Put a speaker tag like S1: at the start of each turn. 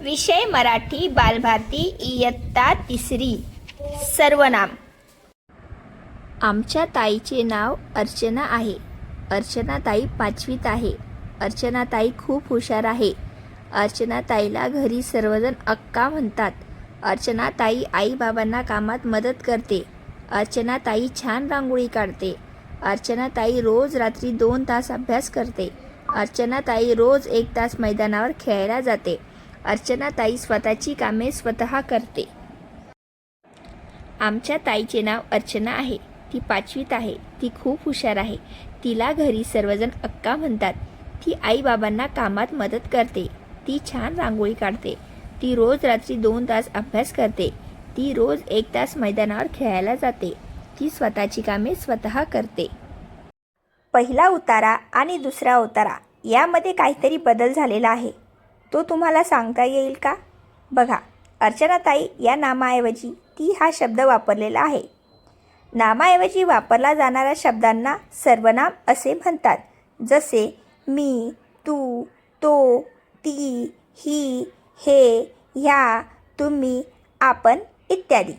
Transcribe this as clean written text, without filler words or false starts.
S1: विषय मराठी बालभारती इयत्ता तिसरी. सर्वनाम. आमच्या ताईचे नाव अर्चना आहे. अर्चना ताई 5वीत आहे. अर्चना ताई खूप हुशार आहे. अर्चना ताईला घरी सर्वजण अक्का म्हणतात. अर्चना ताई आई बाबांना कामात मदत करते. अर्चना ताई छान रांगोळी काढते. अर्चना ताई रोज रात्री 2 तास अभ्यास करते. अर्चना ताई रोज 1 तास मैदानावर खेळायला जाते. अर्चना ताई स्वतःची कामे स्वतः करते. आमच्या ताईचे नाव अर्चना आहे. ती 5वीत आहे. ती खूप हुशार आहे. तिला घरी सर्वजण अक्का म्हणतात. ती आई बाबांना कामात मदत करते. ती छान रांगोळी काढते. ती रोज रात्री 2 तास अभ्यास करते. ती रोज 1 तास मैदानावर खेळायला जाते. ती स्वतःची कामे स्वतः करते. पहिला उतारा आणि दुसरा उतारा यामध्ये काहीतरी बदल झालेला आहे. तो तुम्हाला सांगता येईल का? बघा, अर्चनाताई या नामाऐवजी ती हा शब्द वापरलेला आहे. नामाऐवजी वापरला जाणाऱ्या शब्दांना सर्वनाम असे म्हणतात. जसे मी, तू, तो, ती, ही, हे, ह्या, तुम्ही, आपण इत्यादी.